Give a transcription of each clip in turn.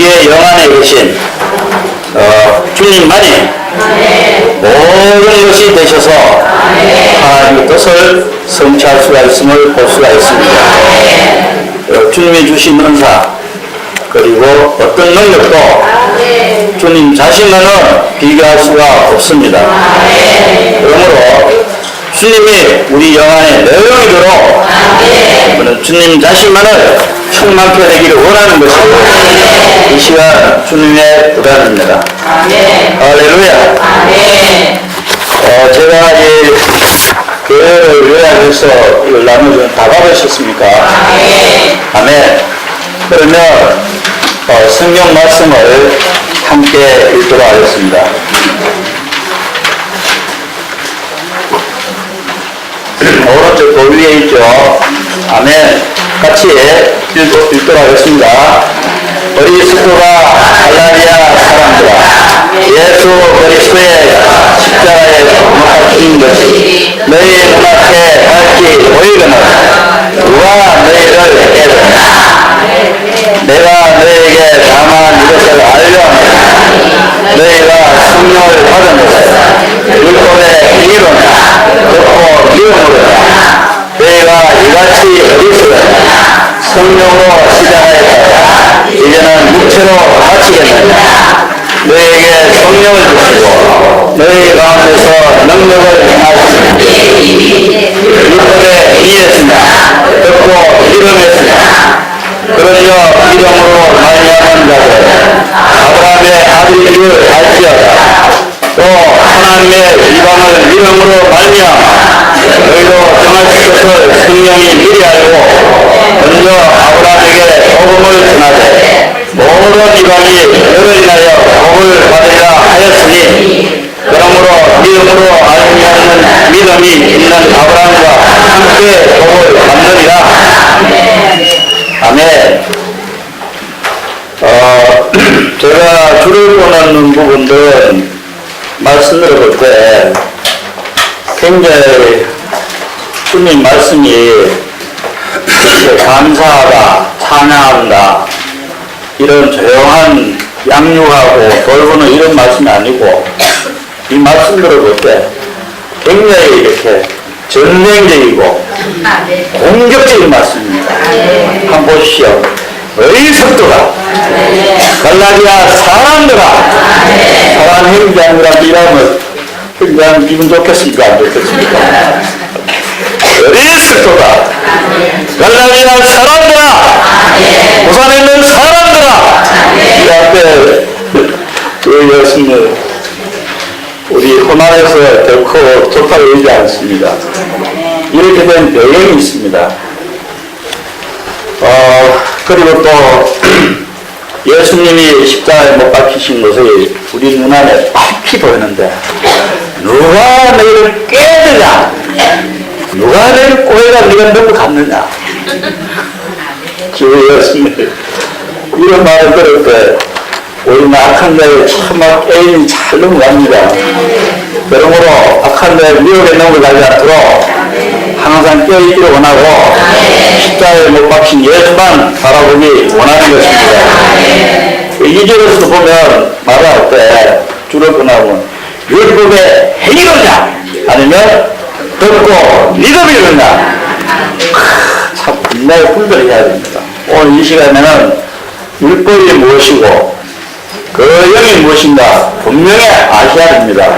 우리의 영 안에 계신 주님만이 모든 것이 되셔서 하나님의 뜻을 성취할 수가 있음을 볼 수가 있습니다. 주님이 주신 은사 그리고 어떤 능력도 주님 자신과는 비교할 수가 없습니다. 그러므로 주님이 우리 영 안에 내용이도록 우리는 주님 자신만을 충만케 되기를 원하는 것입니다. 이 시간 주님의 부담입니다. 할렐루야. 제가 이 교회를 요약해서 이걸 나누어주는 다 받으셨습니까? 아멘. 그러면 성경 말씀을 함께 읽도록 하겠습니다. 오른쪽 그 위에 있죠. 아멘. 같이 읽도록 하겠습니다. 우리 스토가 갈라디아 사람들아, 예수 그리스도의 십자가에 못 박힌 것이 너희 눈앞에 밝히 보이거늘 누가 너희를 깨닫나? 내가 너희에게 다만 이것을 알려 하노니 너희가 성령을 받은 것을 율법의 이로나 듣고 믿음으로나 너희가 이같이 어리석었냐? 성령으로 시작하였다가 이제는 육체로 마치겠느냐? 너희에게 성령을 주시고 너희 가운데서 능력을 행하시니 율법에 이했으냐? 듣고 믿음했으냐? 그러므로 믿음으로 말미암은 자들 아브라함의 아들인 줄 알지어다. 또 하나님의 이방을 믿음으로 말미암아 너희도 정하실 것을 성령이 미리 알고 먼저 아브라함에게 복음을 전하되 모든 이방이 너를 인하여 복을 받으리라 하였으니 그러므로 믿음으로 말미암는 믿음이 있는 아브라함과 함께 복을 받느니라. 아멘. 제가 줄을 보는 부분들은 말씀을 볼 때 굉장히 주님 말씀이 감사하다, 찬양한다 이런 조용한 양육하고 돌보는 이런 말씀이 아니고 이 말씀들을 볼 때 굉장히 이렇게 전쟁적이고 공격적인 말씀입니다. 한번 보십시오. 어리석도다. 갈라디아 사람들아. 사람 행장이라는 이름을 굉장히 기분 좋겠습니까? 안 좋겠습니까? 어리석도다. 갈라디아 사람들아. 부산에 있는 사람들아. 이 앞에 그 여신을 우리 호남에서 결코 좋다고 얘기하지 않습니다. 이렇게 된 배경이 있습니다. 그리고 또 예수님이 십자가에 못 박히신 것이 우리 눈안에 밝히 보이는데 누가 너희를 깨느냐? 누가 너희를 꼬해가 네가 너무 갔느냐? 주 예수님 이런 말을 들을 때 우리는 악한 자에 참 깨인이 잘 넘어갑니다. 그러므로 악한 자에 미혹에 넘어가지 않도록 항상 깨어있기를 원하고 십자가에 못 박힌 예수만 바라보기 원하는 것입니다. 2절에서 보면 말할 때 줄을 끊어보면 율법의 행위로냐 아니면 듣고 믿음이로냐 참 분명히 분별해야 됩니다. 오늘 이 시간에는 율법이 무엇이고 그 영이 무엇인가 분명히 아셔야 됩니다.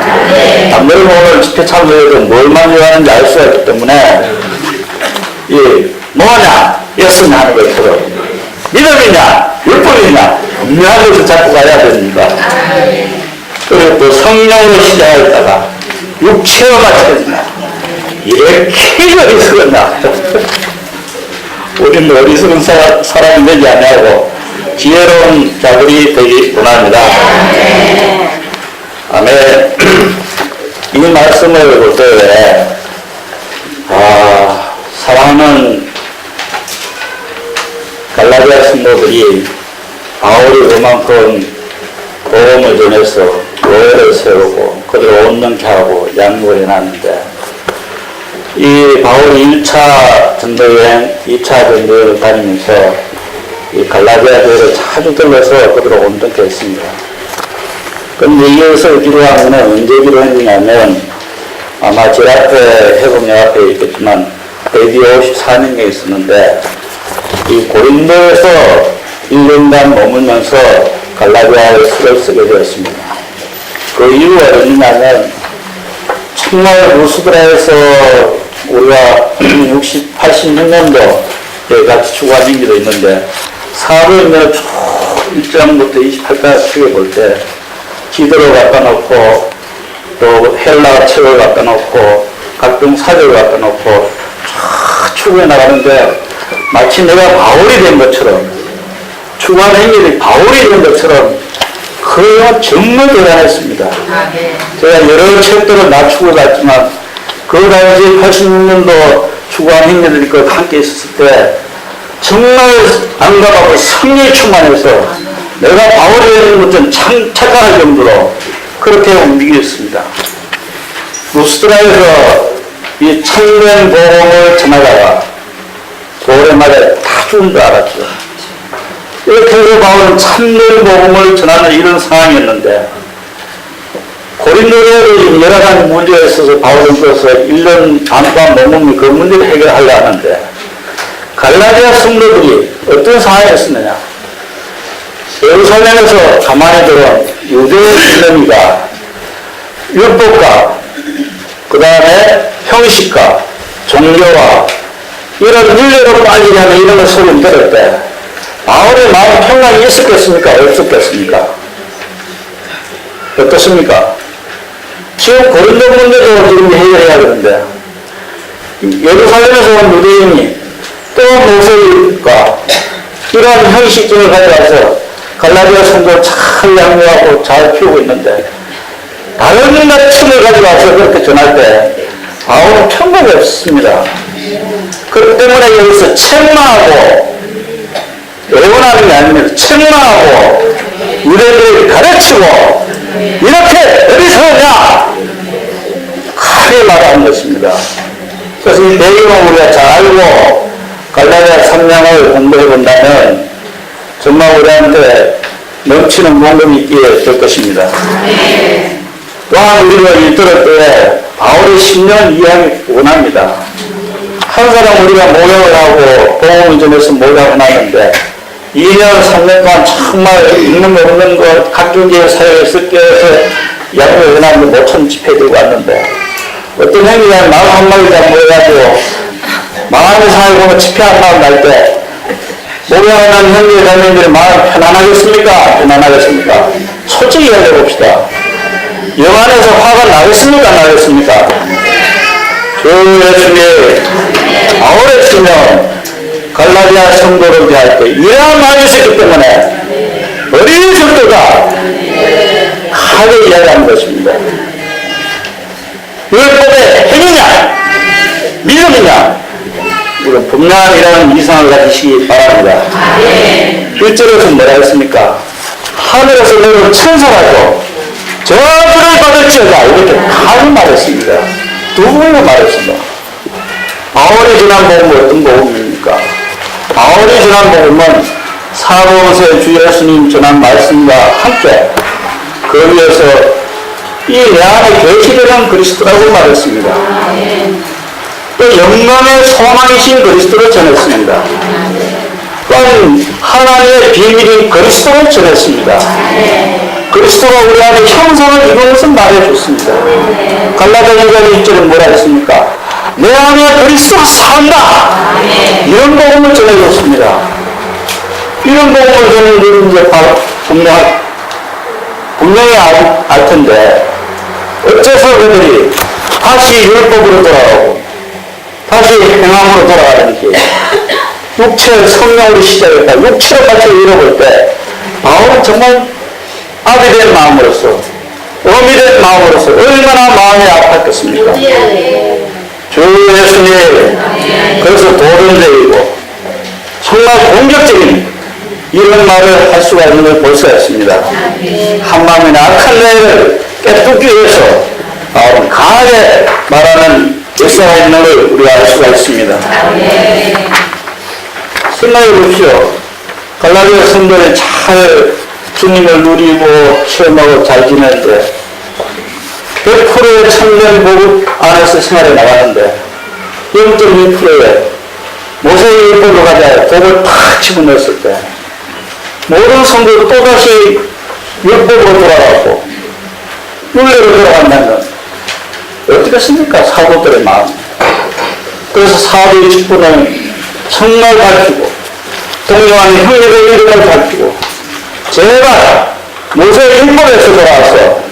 남들은 오늘 집회 참석해서 뭘 만족하는지 알 수가 있기 때문에 이 뭐냐 예수냐 하는 것처럼 믿음이냐 율법이냐 분명한 것을 잡고 가야 됩니다. 그리고 또 성령으로 시작하였다가 육체로 마쳐지냐 이렇게 어리석었나. 우리는 어리석은 사람이 되지 않냐고 지혜로운 자들이 되기 원합니다. 아멘. 이 말씀을 볼 때 사랑하는 갈라디아 성도들이 바울이 그만큼 복음을 전해서 교회를 세우고 그들을 온전케 하고 양육을 해놨는데 이 바울이 1차 전도여행, 2차 전도여행을 다니면서 이 갈라디아 교회를 자주 들러서 그들을 온전케 했습니다. 그런데 이것을 기도한 것은 언제 기도했느냐면 아마 제 앞에 해보면 앞에 있겠지만 AD 54년에 있었는데 이 고린도에서 1년간 머물면서 갈라디아의诗를 쓰게 되었습니다. 그 이유가 어디냐면 정말 루스드라에서 우리가 86년도에 같이 추구한 얘기도 있는데 사도행전 쭉 1장부터 28까지 추격볼 때 기도를 갖다 놓고 또 헬라 책을 갖다 놓고 각종 사적을 갖다 놓고 쫙 추구해 나가는데 마치 내가 바울이 된 것처럼 추구한 행위들이 바울이 된 것처럼 그건 정말 대단했습니다. 제가 여러 책들을 다 추구해 갔지만 그 당시 86년도 추구한 행위들이 그 함께 있었을 때 정말 안감하고 성리에 충만해서 내가 바울이 되는 것좀 착각할 정도로 그렇게 움직였습니다. 루스드라에서 이 참된 복음을 전하다가 고레마다 다 죽은 줄 알았죠. 이렇게 해서 바울은 참된 복음을 전하는 이런 상황이었는데 고린도에 여러 가지 문제가 있어서 바울은 그래서 1년 반 동안 머물며 그 문제를 해결하려 하는데 갈라디아 성도들이 어떤 상황이었느냐. 예루살렘에서 가만히 들어온 유대의 진리가 율법과 그 다음에 형식과 종교와 이런 윤리로 빠지게 하는 이런 걸 소리 들을 때 바울의 마음 평강이 있었겠습니까? 없었겠습니까? 어떻습니까? 지금 고린도 문제도 지금 해결해야 되는데 예루살렘에서 온 유대인이 또 모세가 이러한 형식적을 가져와서 갈라디아 성도를 잘 양육하고 잘 키우고 있는데 다른 가치를 가져와서 그렇게 전할 때 바울은 평강이 없습니다. 그렇기 때문에 여기서 책망하고 애원하는 게 아닙니다. 책망하고 유대인들에게 가르치고 이렇게 어디서 오냐 크게 말하는 것입니다. 그래서 이 내용을 우리가 잘 알고 갈라디아 3장을 공부해 본다면 정말 우리한테 넘치는 공감이 있게 될 것입니다. 또한 우리가 이 들을 때 바울의 심령을 이해하기 원합니다. 한 사람 우리가 모욕을 하고 복음을 전해서 모욕하고 나는데 2년, 3년 동안 정말 있는 거 없는 거 각종 계의 사역에 섞여서 양육을 해놨는데 모천 집회 들고 왔는데 어떤 행위가 말 한마디 다 모여가지고 마음의 상을 보면 집회 한 마음 날 때 모욕하는 형제의 자매들이 마음 편안하겠습니까? 편안하겠습니까? 솔직히 이야기해 봅시다. 영 안에서 화가 나겠습니까? 나겠습니까? 주 예수님 바울의 심령 갈라디아 성도를 대할 때 이러한 마음이 있었기 때문에 어린 성도가 하게 이야기하는 것입니다. 율법의 행위냐 믿음이냐 이런 분명이라는 이상을 가지시기 바랍니다. 1절에서 뭐라 했습니까? 하늘에서 내려온 천사라도 저주를 받을지어다 이렇게 강히 말했습니다. 두 번이나 말했습니다. 바울이 전한 복음은 어떤 복음입니까? 바울이 전한 복음은 사도세 주 예수님 전한 말씀과 함께 그 위에서 이 내 안에 계시되는 그리스도라고 말했습니다. 또 영광의 소망이신 그리스도를 전했습니다. 또한 하나님의 비밀인 그리스도를 전했습니다. 그리스도가 우리 안에 형상을 이루는 것을 말해줬습니다. 갈라디아 1장 1절은 뭐라 했습니까? 내 안에 그리스도가 산다. 이런 복음을 전해줬습니다. 이런 복음을 전하는 것은 이제 분명히 알 텐데 어째서 그들이 다시 율법으로 돌아가고 다시 행함으로 돌아가는지 육체 성령으로 시작했다. 육체로 같이 잃어볼 때 바울은 정말 아비 된 마음으로서 어미 된 마음으로서 얼마나 마음이 아팠겠습니까? 주 예수님 그래서 도전적이고 정말 공격적인 이런 말을 할 수가 있는 걸 볼 수가 있습니다. 한마음이나 악한 내를 깨닫기 위해서 바울은 강하게 말하는 역사가 있는 걸 우리가 알 수가 있습니다. 생각해 보십시오. 갈라디아 성도는 잘 주님을 누리고 체험하고 잘 지내는데 100%의 참된 복음 안에서 생활해 나가는데 0.2%의 모세의 율법으로 가자 복을 탁 집어넣었을 때 모든 성도도 또다시 율법으로 돌아가고 율례로 돌아간다는 건 어떻겠습니까? 사도들의 마음. 그래서 사도의 직분은 정말 밝히고 동료하는 형제의 이름을 밝히고 제발 모세의 율법에서 돌아와서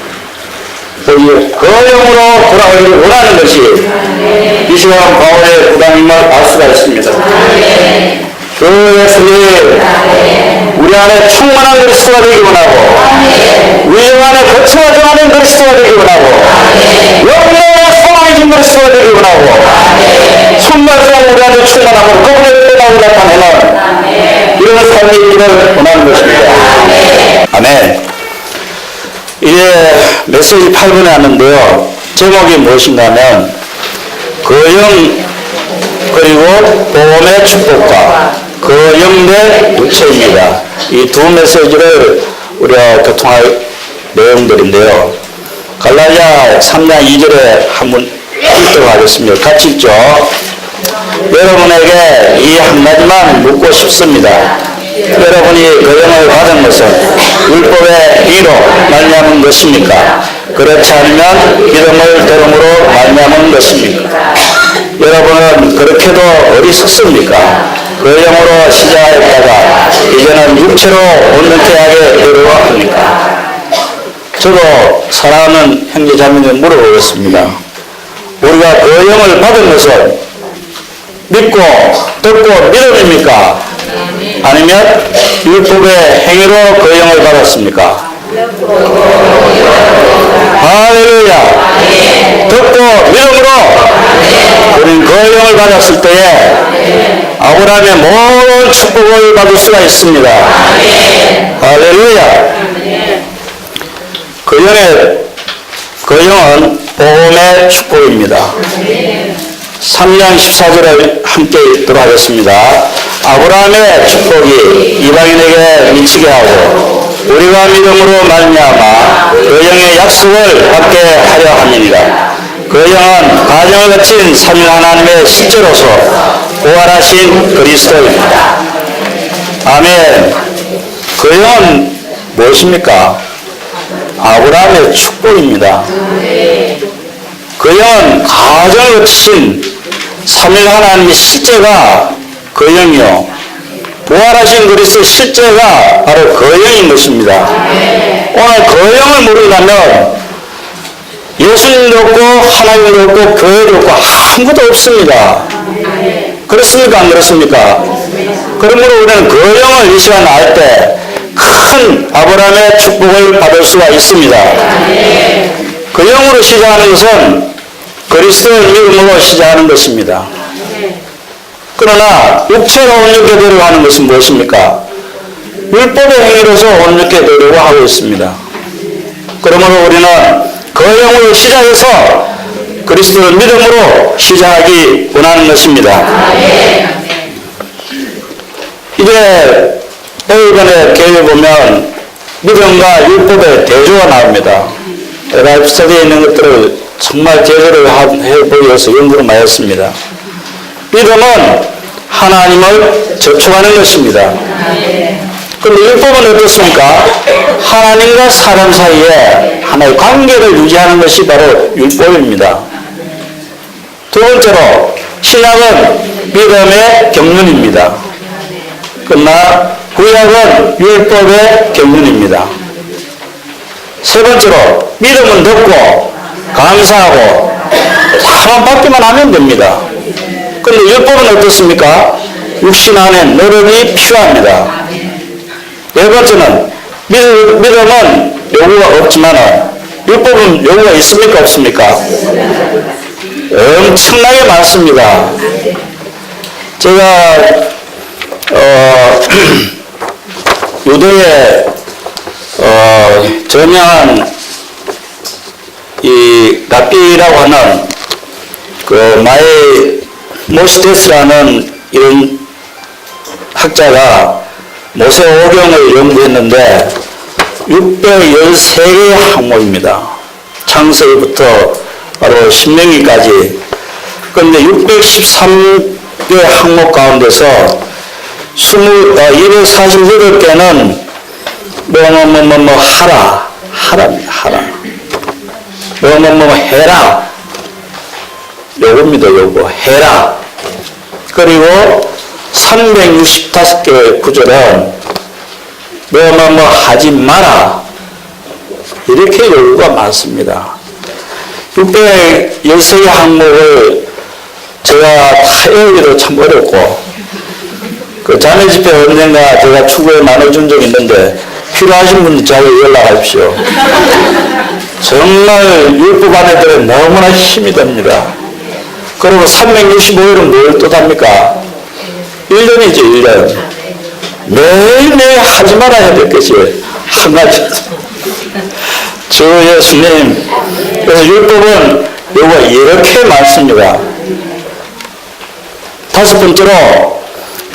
우리 거영으로 돌아가기를 원하는 것이 이 시간 바울의 부담임을 알 수가 있습니다. 그 예수님 우리 안에 충만한 그리스도가 되기 원하고 우리 안에 거쳐가 정하는 그리스도가 되기 원하고 영원한 소망이신 그리스도가 되기 원하고 손발상 우리 안에 충만함으로 그분의 뜻하고 나타내는 이런 삶이 있기를 원하는 것입니다. 아멘. 이제 메시지 8번에 하는데요. 제목이 무엇인가 하면 거영 그리고 보험의 축복과 거영 대 육체입니다. 이 두 메시지를 우리가 교통할 내용들인데요. 갈라디아 3장 2절에 한번 읽도록 하겠습니다. 같이 읽죠. 여러분에게 이 한 가지만 묻고 싶습니다. 여러분이 거영을 받은 것은 율법의 의로 말미암은 것입니까? 그렇지 않으면 믿음을 들음으로 말미암은 것입니까? 여러분은 그렇게도 어리석습니까? 거영으로 시작했다가 이제는 육체로 온전케 하게 되려고 합니까? 저도 사랑하는 형제자매들 물어보겠습니다. 우리가 거영을 받은 것은 믿고 듣고 믿음입니까? 아니면 율법의 행위로 거영을 받았습니까? 할렐루야. 듣고 믿음으로 우리는 거영을 받았을 때에 아브라함의 모든 축복을 받을 수가 있습니다. 할렐루야. 거영은 보험의 축복입니다. 3장 14절을 함께 읽도록 하겠습니다. 아브라함의 축복이 이방인에게 미치게 하고 우리가 믿음으로 말미암아 거영의 약속을 받게 하려 함이니라. 거영은 가정을 거친 삼위 하나님의 실제로서 부활하신 그리스도입니다. 아멘. 거영은 무엇입니까? 아브라함의 축복입니다. 거영은 가정을 거치신 삼위 하나님의 실제가 거영이요. 부활하신 그리스도의 실제가 바로 거영인 것입니다. 오늘 거영을 모른다면 예수님도 없고 하나님도 없고 교회도 없고 아무것도 없습니다. 그렇습니까? 안 그렇습니까? 그러므로 우리는 거영을 이 시간 알 때 큰 아브라함의 축복을 받을 수가 있습니다. 거영으로 시작하는 것은 그리스도의 믿음으로 시작하는 것입니다. 그러나 육체로 온전케 되려고 하는 것은 무엇입니까? 율법의 행위로서 온전케 되려고 하고 있습니다. 그러므로 우리는 거영으로 시작해서 그리스도의 믿음으로 시작하기 원하는 것입니다. 이제 이번에 교회에 보면 믿음과 율법의 대조가 나옵니다. 라이프 스터디에 있는 것들을 정말 제대로 해보기 위해서 연구를 많이 했습니다. 믿음은 하나님을 접촉하는 것입니다. 그런데 율법은 어떻습니까? 하나님과 사람 사이에 하나의 관계를 유지하는 것이 바로 율법입니다. 두 번째로 신약은 믿음의 경륜입니다. 그러나 구약은 율법의 경륜입니다. 세 번째로 믿음은 듣고 감사하고 다만 받기만 하면 됩니다. 그런데 율법은 어떻습니까? 육신 안에 노력이 필요합니다. 네 번째는 믿음은 요구가 없지만 율법은 요구가 있습니까? 없습니까? 엄청나게 많습니다. 제가 유대에 전향한 이 랍비라고 하는 그 마이 모시데스라는 이런 학자가 모세오경을 연구했는데 613개의 항목입니다. 창세기부터 바로 신명기까지. 그런데 613개 항목 가운데서 248개는 하라. 해라. 요겁니다, 요거. 해라. 그리고 365개의 구절은 하지 마라. 이렇게 요구가 많습니다. 613개 항목을 제가 다 외우기도 참 어렵고, 그 자매 집회 언젠가 제가 추구에 나눠준 적이 있는데, 필요하신 분들 저하고 연락하십시오. 정말 율법 안에들은 너무나 힘이 됩니다. 그리고 365일은 뭘 뜻합니까? 1년이죠, 1년. 매일매일 하지 말아야 될 것이 한 가지. 주 예수님. 그래서 율법은 요가 이렇게 많습니다. 다섯 번째로,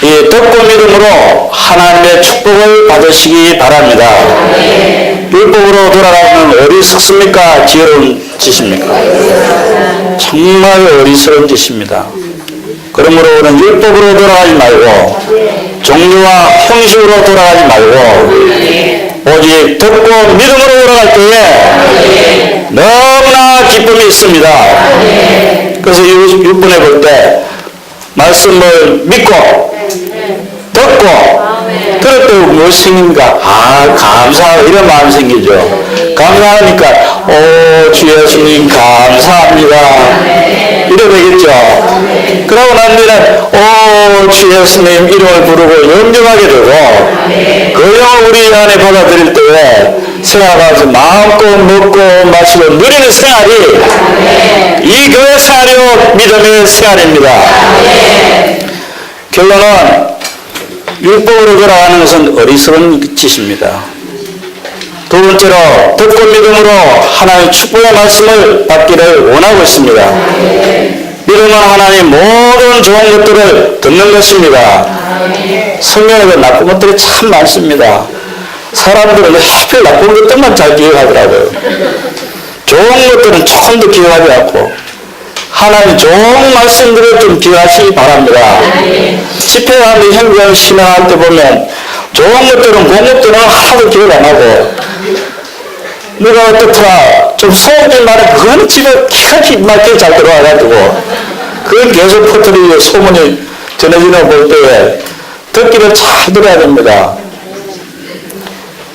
이 듣고 믿음으로 하나님의 축복을 받으시기 바랍니다. 율법으로 돌아가면 어리석습니까? 지혜로운 짓입니까? 정말 어리석은 짓입니다. 그러므로 우리는 율법으로 돌아가지 말고 종교와 형식으로 돌아가지 말고 오직 듣고 믿음으로 돌아갈 때에 너무나 기쁨이 있습니다. 그래서 6번에 볼 때 말씀을 믿고 듣고 그럴 때 무엇이 생깁니까? 감사하고 이런 마음이 생기죠. 감사하니까 주 예수님 감사합니다. 이래 되겠죠. 그러고 난 뒤에는 주 예수님 이름을 부르고 염증하게 되고 그 영을 우리 안에 받아들일 때에 생활하면서 마음껏 먹고 마시고 누리는 생활이 이 교회 생활이요 믿음의 생활입니다. 결론은 율법으로 돌아가는 것은 어리석은 짓입니다. 두 번째로 듣고 믿음으로 하나님의 축복의 말씀을 받기를 원하고 있습니다. 믿음은 하나님 모든 좋은 것들을 듣는 것입니다. 성경에 나쁜 것들이 참 많습니다. 사람들은 하필 나쁜 것들만 잘 기억하더라고요. 좋은 것들은 조금도 기억하지 않고 하나님 좋은 말씀들을 좀 기억하시기 바랍니다. 집회하는데 형제를 신앙할 때 보면 좋은 것들은 공업들은 하나도 기억 안 하고 누가 어떻더라 좀 소문이 말해 그거는 집에 기가 막히게 잘 들어와가지고 그걸 계속 퍼뜨리고 소문이 전해지는 볼 때에 듣기를 잘 들어야 됩니다.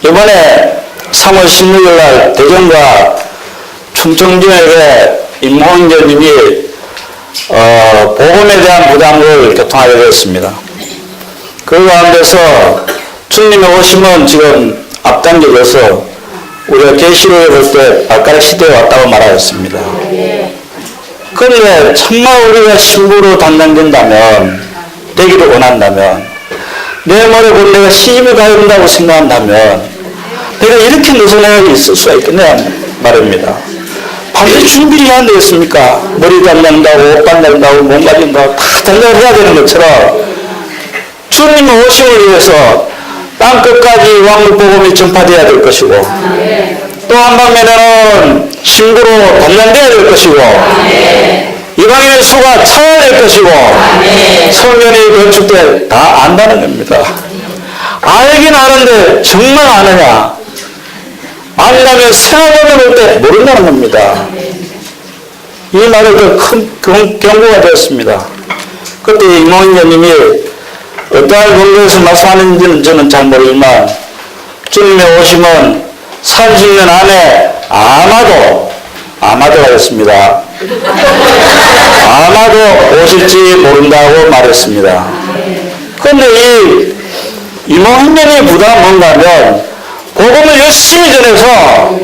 이번에 3월 16일 날 대전과 충청지역에 임홍재님이 복음에 대한 부담을 교통하게 되었습니다. 그 가운데서 주님의 오심은 지금 앞당겨져서 우리가 계시록에 볼 때 발가락 시대에 왔다고 말하였습니다. 그런데 정말 우리가 신부로 담당된다면 되기를 원한다면 내 머리 곧 내가 시집을 가야 된다고 생각한다면 내가 이렇게 느슨하게 있을 수가 있겠냐 말입니다. 반드시 준비를 해야 되겠습니까? 머리 담는다고 옷 담는다고 몸 가진다고 다 담당을 해야 되는 것처럼 주님의 오심을 위해서 땅끝까지 왕국복음이 전파되어야 될 것이고 또 한 방면에는 신부로 담당되어야 될 것이고 이방인의 수가 차야 될 것이고 성전이 건축 때 다 안다는 겁니다. 알긴 아는데 정말 아느냐? 안다면 생각하면 올 때 모른다는 겁니다. 이 말을 큰 경고가 되었습니다. 그때 임홍인님이 어떠한 근거에서 말씀하는지는 저는 잘 모르지만 주님의 오심은 30년 안에 아마도 하였습니다. 아마도 오실지 모른다고 말했습니다. 그런데 이 임홍인님의 부담은 뭔가 하면 복음을 열심히 전해서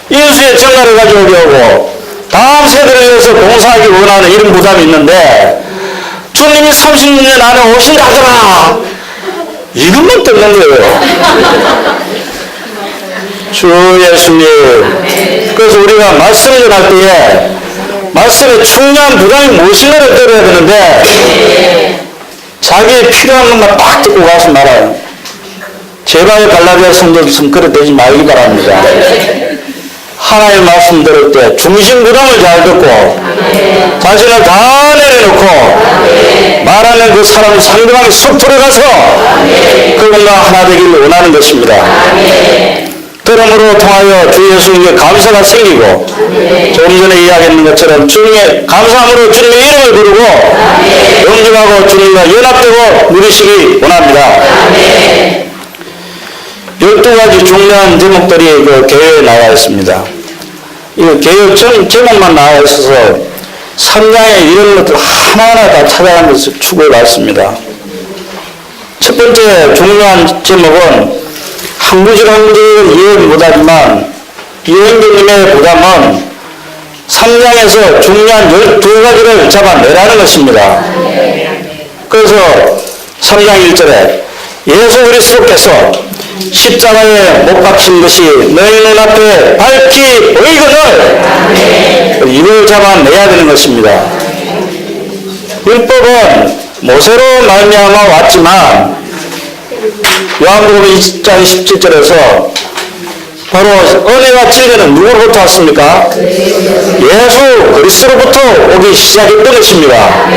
인수의 전가를 가져오게 하고 다음 세대를 위해서 봉사하기 원하는 이런 부담이 있는데 주님이 30년 안에 오신다 하잖아. 이것만 듣는 거예요. 주 예수님. 그래서 우리가 말씀을 전할 때에 말씀에 중요한 부담이 무엇인가를 들어야 되는데 자기의 필요한 것만 딱 듣고 가서 말아요. 제발 갈라디아 성도들 그릇되지 말기 바랍니다. 하나님의 말씀 들을 때 중심부담을 잘 듣고 자신을 다 내려놓고 말하는 그 사람 상대방의 속 들어가서 그분과 하나 되기를 원하는 것입니다. 들음으로 통하여 주 예수님께 감사가 생기고 조금 전에 이야기했는 것처럼 주님의 감사함으로 주님의 이름을 부르고 영접하고 주님과 연합되고 누리시기 원합니다. 12가지 중요한 제목들이 그 개요에 나와 있습니다. 이 개요 제목만 나와 있어서 3장에 이런 것들 하나하나 다 찾아가면서 추구해 봤습니다. 첫 번째 중요한 제목은 한 구절 한 구절 이해 못하지만 이행자님의 부담은 3장에서 중요한 12가지를 잡아내라는 것입니다. 그래서 3장 1절에 예수 그리스도께서 십자가에 못 박힌 것이 너희 눈앞에 밝히 보이거늘 이걸 잡아내야 되는 것입니다. 율법은 모세로 말미암아 왔지만 요한복음 20장 17절에서 바로 은혜와 진리는 누구로부터 왔습니까? 예수 그리스도로부터 오기 시작했던 것입니다.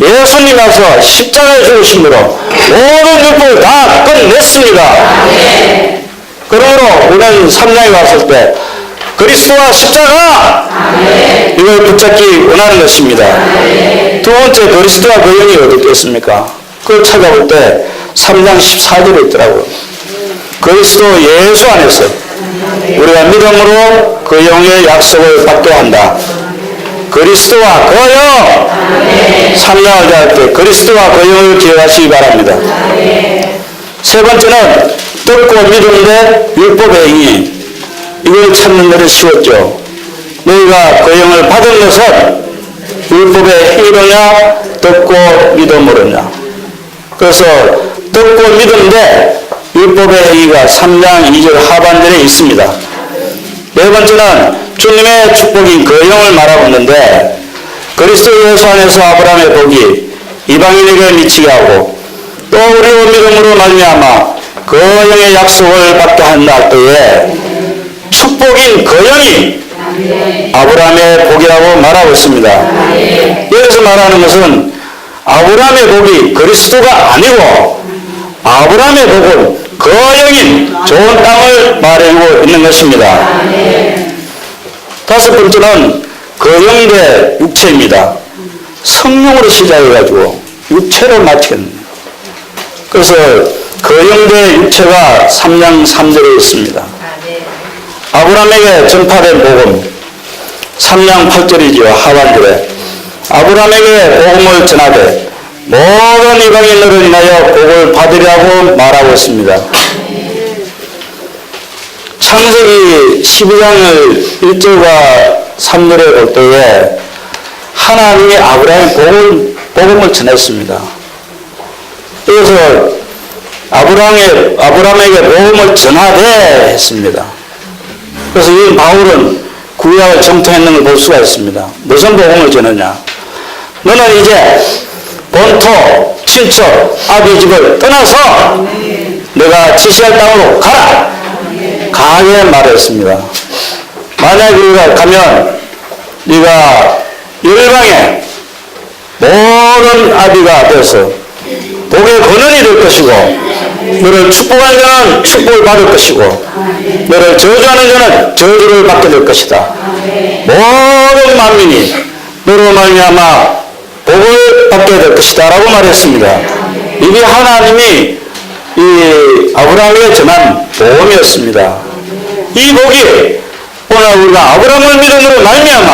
예수님이 와서 십자가에 죽으심으로 모든 율법을 다 끝냈습니다. 그러므로 우리는 3장에 왔을 때 그리스도와 십자가 이걸 붙잡기 원하는 것입니다. 두 번째 그리스도와 그 영이 어디 있겠습니까? 그걸 찾아볼 때 3장 14절에 있더라고요. 그리스도 예수 안에서 우리가 믿음으로 그 영의 약속을 받게 한다. 그리스도와 그 영! 3장을 할 때 그리스도와 그 영을 기억하시기 바랍니다. 세 번째는 듣고 믿음인데 율법의 행위. 이걸 찾는 것이 쉬웠죠. 너희가 그 영을 받은 것은 율법의 행위로냐 듣고 믿음으로냐. 그래서 듣고 믿음인데 율법의 행위가 3장 2절 하반절에 있습니다. 네 번째는 주님의 축복인 그 영을 말하고 그리스도 예수 안에서 아브라함의 복이 이방인에게 미치게 하고 또 우리의 믿음으로 말미암아 그 영의 약속을 받게 한다 때에 축복인 그 영이 아브라함의 복이라고 말하고 있습니다. 여기서 말하는 것은 아브라함의 복이 그리스도가 아니고 아브라함의 복은 그 영인 좋은 땅을 말하고 있는 것입니다. 다섯 번째는 그 영대 육체입니다. 성령으로 시작해가지고 육체로 마치겠네요. 그래서 그 영대 육체가 3장 3절에 있습니다. 아브라함에게 전파된 복음 3장 8절이지요. 하반절에 아브라함에게 복음을 전하되 모든 이방인으로 인하여 복을 받으려고 말하고 있습니다. 창세기 12장을 1절과 3절에 볼 때에 하나님이 아브라함의 복음을 전했습니다. 그래서 아브라함에게 복음을 전하되 했습니다. 그래서 이 바울은 구약을 정통했는 걸 볼 수가 있습니다. 무슨 복음을 전하냐? 너는 이제 본토, 친척, 아비 집을 떠나서 내가 지시할 땅으로 가라! 가게 말했습니다. 만약에 우리가 가면 네가 열방의 모든 아비가 되어서 복의 근원이 될 것이고 너를 축복하는 자는 축복을 받을 것이고 너를 저주하는 자는 저주를 받게 될 것이다. 모든 만민이 너로 말미암아 복을 받게 될 것이다 라고 말했습니다. 이게 하나님이 이 아브라함에게 전한 복음이었습니다. 이 복이 오늘 우리가 아브라함을 믿음으로 말미암아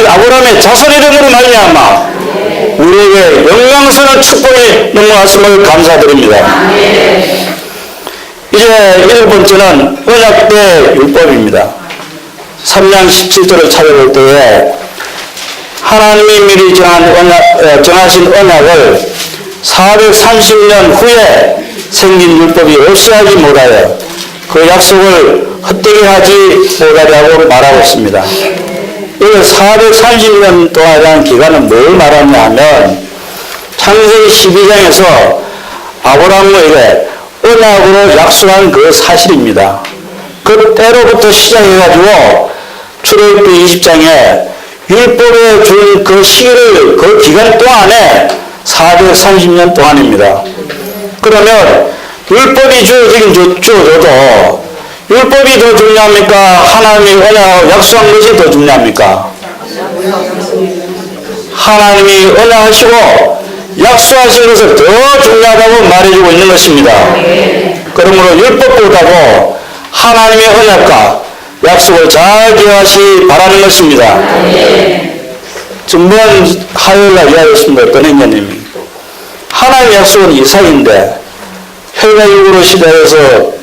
아브라함의 자손 이름으로 말미암아 우리에게 영광스러운 축복이 넘어왔음을 감사드립니다. 이제 일곱 번째는 언약 때 율법입니다. 3장 17절을 찾아볼 때에 하나님이 미리 정하신 언약을 430년 후에 생긴 율법이 없이하지 못하여 그 약속을 헛되게 하지 못하려고 말하고 있습니다. 이 430년 동안이라는 기간은 뭘 말하냐 하면 창세기 12장에서 아브라함에게 언약으로 약속한 그 사실입니다. 그 때로부터 시작해가지고 출애굽기 20장에 율법에 준 그 시기를 그 기간 동안에 430년 동안입니다. 그러면 율법이 주어져도 율법이 더 중요합니까? 하나님이 언약하고 약속한 것이 더 중요합니까? 하나님이 언약하시고 약속하신 것을 더 중요하다고 말해주고 있는 것입니다. 그러므로 율법보다도 하나님의 언약과 약속을 잘 기억하시 바라는 것입니다. 전번 화요일날 이야기했습니다. 어떤 행자님이 하나님의 약속은 이삭인데 혈과 육으로 시대에서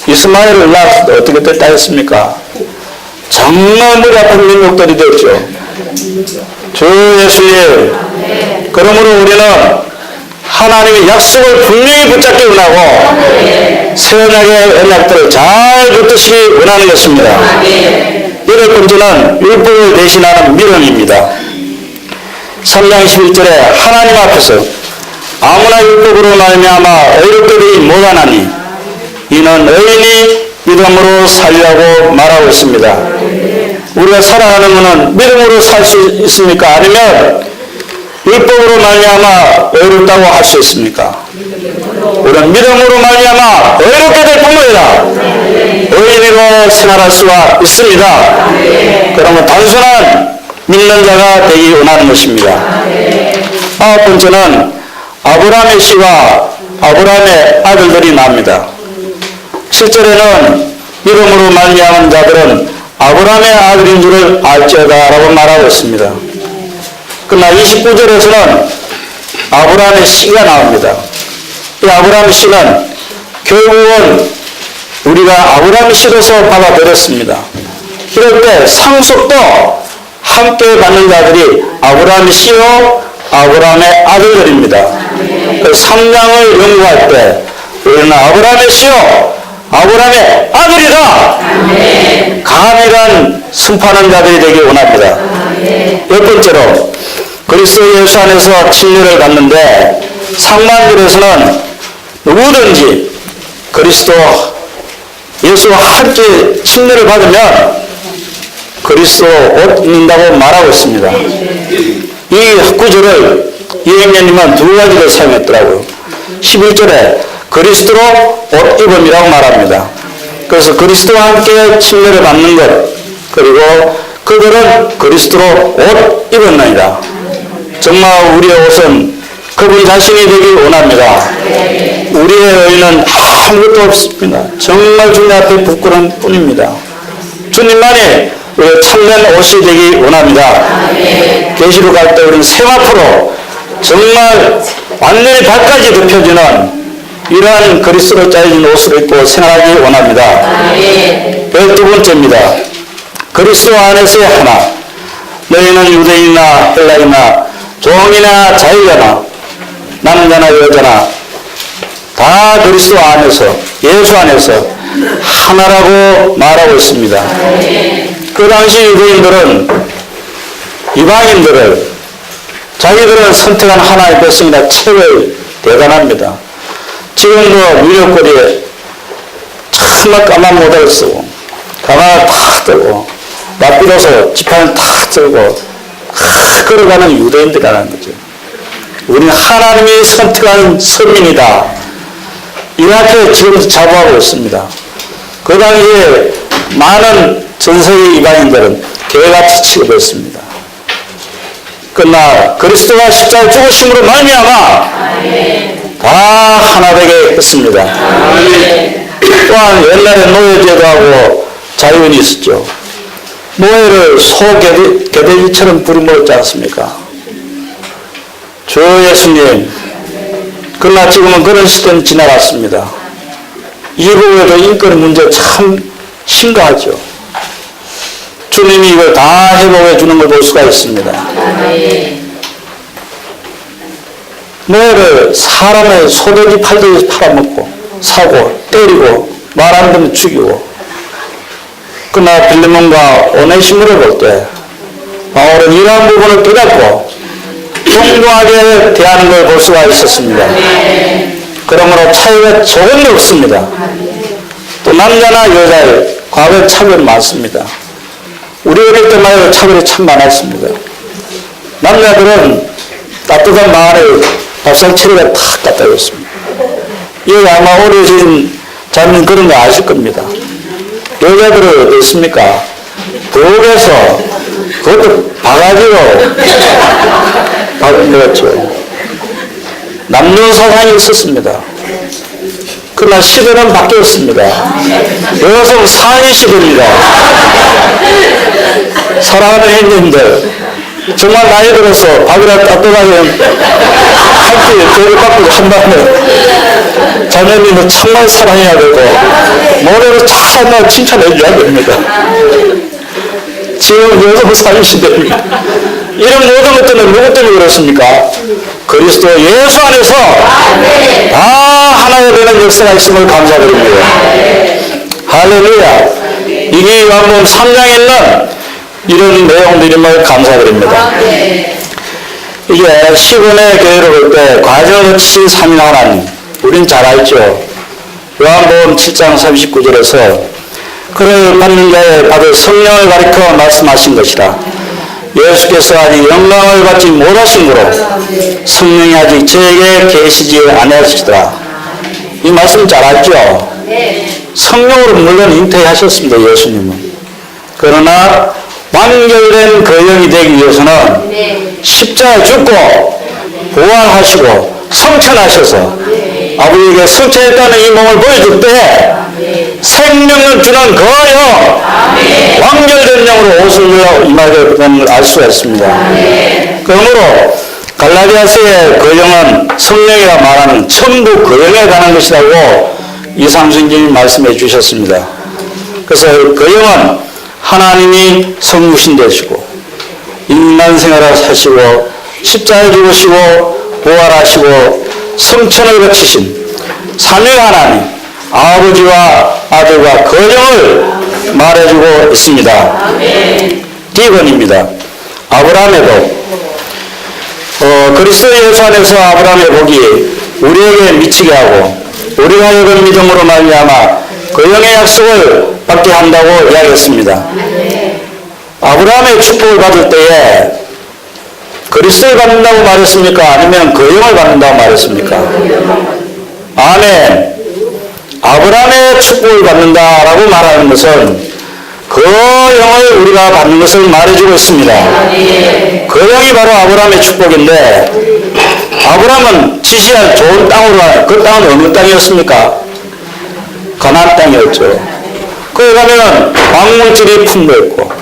이스마엘을 낳았을 때 어떻게 됐다 했습니까? 정말 머리 아픈 민족들이 됐죠. 주 예수님, 그러므로 우리는 하나님의 약속을 분명히 붙잡기 원하고 새 언약의 언약들을 잘 붙드시기 원하는 것입니다. 여덟 번째는 율법을 대신하는 믿음입니다. 3장 11절에 하나님 앞에서 아무나 율법으로 말미암아 의롭게 되지 못하나니 이는 의인이 믿음으로 살리라고 말하고 있습니다. 우리가 살아가는 것은 믿음으로 살 수 있습니까? 아니면 율법으로 말미암아 의롭다고 할 수 있습니까? 우리는 믿음으로 말미암아 의롭게 될 뿐만이라 의인으로 생활할 수가 있습니다. 그러면 단순한 믿는 자가 되기 원하는 것입니다. 아홉 번째는 아브라함의 씨와 아브라함의 아들들이 나옵니다. 7절에는 믿음으로 말미암은 자들은 아브라함의 아들인 줄을 알지어다 라고 말하고 있습니다. 그러나 29절에서는 아브라함의 씨가 나옵니다. 이 아브라함의 씨는 결국은 우리가 아브라함의 씨로서 받아들였습니다. 이럴 때 상속도 함께 받는 자들이 아브라함의 씨요 아브라함의 아들들입니다. 그 3장을 연구할 때 우리는 아브라함의 씨요 아브라함의 아들이다. 감이란 승파하는 자들이 되기 원합니다. 열 번째로 그리스도 예수 안에서 침례를 받는데 상반절에서는 누구든지 그리스도 예수와 함께 침례를 받으면 그리스도 옷 입는다고 말하고 있습니다. 이 구절을 이행자님은 두 가지를 사용했더라고요. 11절에 그리스도로 옷 입음이라고 말합니다. 그래서 그리스도와 함께 침례를 받는 것, 그리고 그들은 그리스도로 옷 입었나이다. 정말 우리의 옷은 그분 자신이 되길 원합니다. 우리의 의는 아무것도 없습니다. 정말 주님 앞에 부끄러운 뿐입니다. 주님만이 우리의 참된 옷이 되기 원합니다. 계시록 갈 때 우리는 세마포로 정말 완전히 발까지 덮여지는 이러한 그리스도로 짜여진 옷을 입고 생활하기 원합니다. 12번째입니다. 그리스도 안에서의 하나. 너희는 유대인이나 헬라인이나 종이나 자유자나 남자나 여자나 다 그리스도 안에서 예수 안에서 하나라고 말하고 있습니다. 그 당시 유대인들은 이방인들을 자기들은 선택한 하나의 백성이라 체를 대단합니다. 지금도 유력거리에 정말 까만 모자를 쓰고 가방을 탁 들고 납비로서 지판을 탁 들고 걸어가는 유대인들이라는 거죠. 우리는 하나님이 선택한 선민이다. 이렇게 지금도 자부하고 있습니다. 그 당시에 많은 전세계 이방인들은 개같이 취급했습니다. 그러나 그리스도가 십자가에 죽으심으로 말미암아 다 하나 되게 했습니다. 또한 옛날에 노예제도하고 자유인이 있었죠. 노예를 소개돼지처럼 부려먹었지 않습니까? 주 예수님, 그러나 지금은 그런 시대는 지나갔습니다. 이후에도 인권 문제 참 심각하죠. 주님이 이걸 다 회복해 주는 걸 볼 수가 있습니다. 노예를 사람의 소돼지 팔돼지 팔아먹고 사고 때리고 말 안 듣면 죽이고, 그러나 빌레몬과 오네시모를 볼 때 바울은 이러한 부분을 깨닫고 동등하게 대하는 걸 볼 수가 있었습니다. 그러므로 차이가 조금도 없습니다. 또 남자나 여자의 과거에 차별이 많습니다. 우리 어릴 때만 해도 차별이 참 많았습니다. 남자들은 따뜻한 마을에 밥상차리가 탁 갖다 줬습니다. 여기 아마 어려진 자는 그런 거 아실 겁니다. 여자들은 어떻습니까? 부엌에서 그것도 바가지로 밥을 먹었죠. 남녀사상이 있었습니다. 그러나 시대는 바뀌었습니다. 이것은 상위 시대입니다. 사랑하는 형님들, 정말 나이 들어서 밥이라 따뜻하게 함께 교육 받고 한다면 자녀님은 정말 사랑해야 되고 노래로 잘 칭찬해 줘야 됩니다. 지금 요즘 상위 시대입니다. 이런 모든 것들은 누구 때문에 그렇습니까? 그리스도 예수 안에서 다 하나가 되는 역사가 있음을 감사드립니다. 할렐루야. 이게 요한복음 3장에 있는 이런 내용들임을 감사드립니다. 이게 시본의 교회를 볼 때 과정을 거치 삼위일 하나님, 우린 잘 알죠. 요한복음 7장 39절에서 그를 받는 자에 받을 성령을 가리켜 말씀하신 것이라. 예수께서 아직 영광을 받지 못하신 거로 성령이 아직 저에게 계시지 아니하시더라. 이 말씀 잘 알죠? 성령으로 물론 잉태하셨습니다. 예수님은. 그러나 완결된 그 영이 되기 위해서는 십자가에 죽고 부활하시고 성천하셔서 아버지에게 성천했다는 이 몸을 보여줄 때 생명을 주는 그 영, 완결된 영으로 옷을 임하게 된 걸 알 수가 있습니다. 그러므로 갈라디아서의 그 영은 성령이라 말하는 천부 그 영에 관한 것이라고 이상순님이 말씀해 주셨습니다. 그래서 그 영은 하나님이 성부신 되시고 인간 생활을 사시고 십자가에 죽으시고 부활하시고 성천을 거치신 삼위 하나님 아버지와 아들과 그 영을 말해주고 있습니다. D번입니다. 아브라함에도 그리스도 예수 안에서 아브라함의 복이 우리에게 미치게 하고 우리가 하여금 믿음으로 말미암아 그 영의 약속을 받게 한다고 이야기했습니다. 아브라함의 축복을 받을 때에 그리스도를 받는다고 말했습니까? 아니면 그 영을 받는다고 말했습니까? 아멘. 아브라함의 축복을 받는다라고 말하는 것은 그 영을 우리가 받는 것을 말해주고 있습니다. 그 영이 바로 아브라함의 축복인데 아브라함은 지시할 좋은 땅으로 가요. 그 땅은 어느 땅이었습니까? 가나안 땅이었죠. 거기 가면 광물질이 풍부했고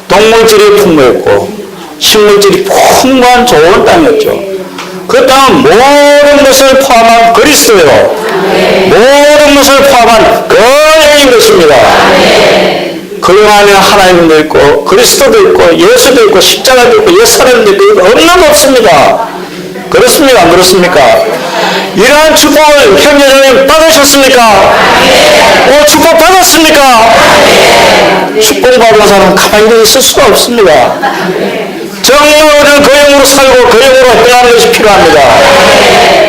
동물질이 풍부했고 식물질이 풍부한 좋은 땅이었죠. 그 땅은 모든 것을 포함한 그리스도요. 모든 것을 포함한 그 영인 것입니다. 그 영 안에 하나님도 있고 그리스도도 있고 예수도 있고 십자가도 있고 옛사람도 있고 없는 거 없습니다. 그렇습니까? 안 그렇습니까? 이러한 축복을 형제자매님 받으셨습니까? 축복 받았습니까? 축복받은 사람은 가만히 있을 수가 없습니다. 정말 우리는 그 영으로 살고 그 영으로 떠나는 것이 필요합니다.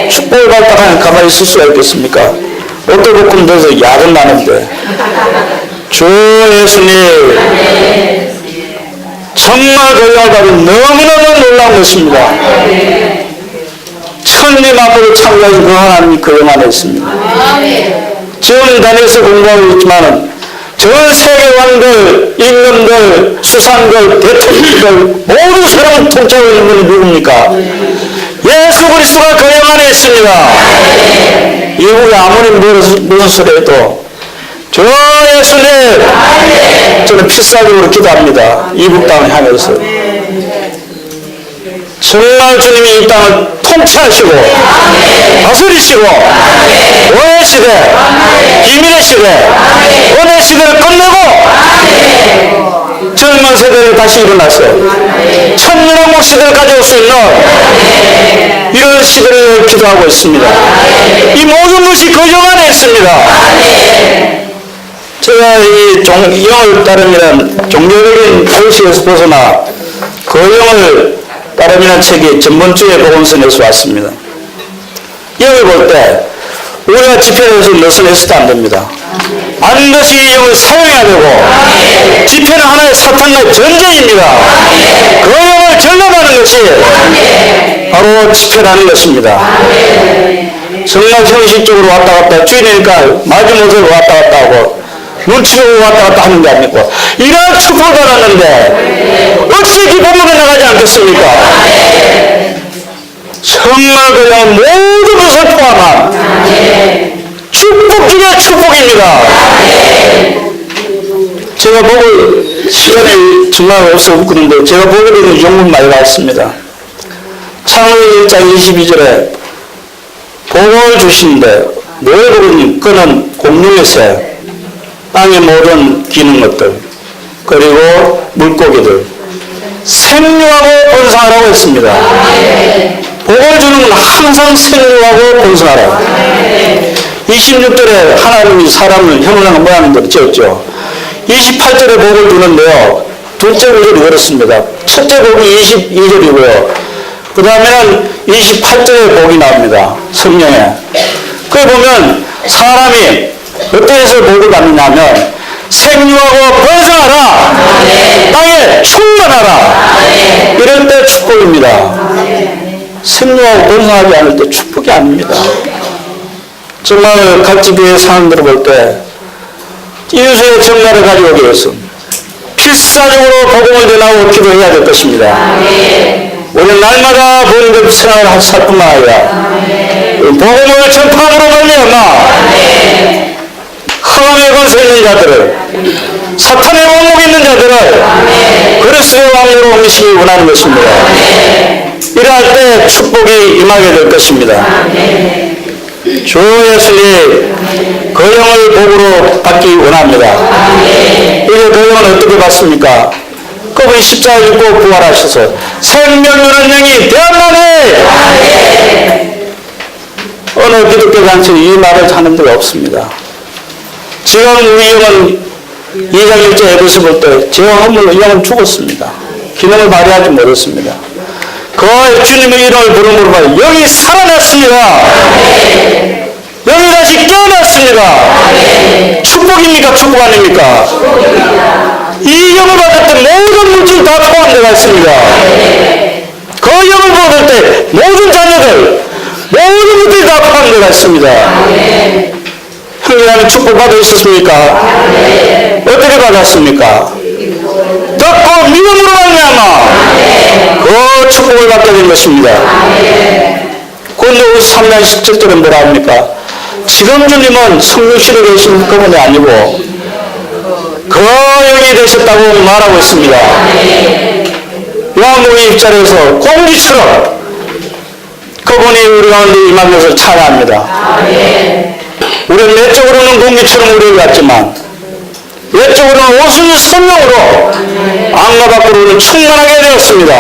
축복을 받다가 가만히 있을 수가 있겠습니까? 어떨 돼서 야근 나는데 주 예수님 정말 그 영을 받으면 너무너무 놀라운 것입니다. 천님 앞으로 참여하신 그 하나님이 그 영 안에 있습니다. 지금 다니엘서 공부하고 있지만은 전 세계 왕들, 임금들, 수상들, 대통령들 모든 사람을 통치하고 있는 분이 누굽니까? 예수 그리스도가 그 영 안에 있습니다. 이국이 아무리 무슨 소리 해도 저 예수님 저는 필사적으로 기도합니다. 이국 땅을 향해서 정말 주님이 이 땅을 통치하시고 다스리시고 오해 시대, 비밀의 시대, 은혜 시대를 끝내고 젊은 세대를 다시 일어나서 천년왕국 시대를 가져올 수 있는 이런 시대를 기도하고 있습니다. 이 모든 것이 그 영 안에 있습니다. 제가 이 영을 따르면 종교적인 도시에서 벗어나 그 영을 따르면 책이 전번주에 복음서 내서 왔습니다. 여기 볼 때 우리가 집회를 해서 느슨해서도 안 됩니다. 반드시 이 영을 사용해야 되고, 집회는 하나의 사탄과의 전쟁입니다. 그 영을 전념하는 것이 바로 집회라는 것입니다. 정말 형식적으로 왔다 갔다 주인이니까 마지못으로 왔다 갔다 하고 눈치로 왔다 갔다 하는 게 아니고 이러한 축복을 받았는데 어찌 기쁨으로 나가지 않겠습니까? 정말 그냥 모든 것을 포함한 축복 중에 축복입니다. 제가 보고 시간이 정말 없어 그런데 제가 보게 되는 용문 많이 봤습니다. 창세기 1장 22절에 복을 주시는데 뭘 부르니 그는 공중의 새, 땅의 모든 기는 것들, 그리고 물고기들, 생육하고 번성하라고 했습니다. 복을 주는 건 항상 생육하고 번성하라. 26절에 하나님이 사람을 형상과 모양대로 지었죠. 28절에 복을 주는데요. 둘째 구절이 그렇습니다. 첫째 복이 22절이고요. 그 다음에는 28절에 복이 나옵니다. 성령에. 그걸 보면 사람이 어떻게 해서 복을 받느냐면 생육하고 번성하라. 땅에 충만하라. 이럴 때 축복입니다. 생육하고 번성하지 않을 때 축복이 아닙니다. 정말 각지교회 사람들을 볼 때 이웃의 정말을 가지고 오기 위해서 필사적으로 복음을 전하고 기도해야 될 것입니다. 우리는 날마다 본인들 생활을 살 뿐만 아니라 복음을 전파함으로 말미암아 흑암의 권세 있는 자들을, 사탄의 왕국에 있는 자들을 그리스도의 왕으로 옮기시기 원하는 것입니다. 이러할 때 축복이 임하게 될 것입니다. 주 예수님 그 영을 복으로 받기 원합니다. 이제 그 영은 어떻게 받습니까? 그분이 십자가 죽고 부활하셔서 생명이라는 영이 되었나니 어느 기독교 단체에 이 말을 하는 데가 없습니다. 지금 우리 영은 2장 1절 에베소 볼 때 죄와 허물로 영은 죽었습니다. 기능을 발휘하지 못했습니다. 그 주님의 이름을 부름으로 봐 영이 살아났습니다. 영이 다시 깨어났습니다. 축복입니까? 축복 아닙니까? 이 영을 받을 때 모든 물질 다 포함되어 있습니다. 그 영을 받을 때 모든 자녀들, 모든 것들이 다 포함되어 있습니다. 형제자매 축복 받으셨습니까? 어떻게 받았습니까? 듣고 믿음으로 말미암아 그 축복을 받게 된 것입니다. 고린도후서 3장 17절은 뭐라 합니까? 지금 주님은 성령실에 계신 그분이 아니고 그 영이 되셨다고 말하고 있습니다. 요한복음 1절에서 공기처럼 그분이 우리 가운데 임한 것을 찬양합니다. 우리는 내적으로는 공기처럼 우리를 갖지만 외적으로는 오순이 성령으로 안과 밖으로는 충만하게 되었습니다.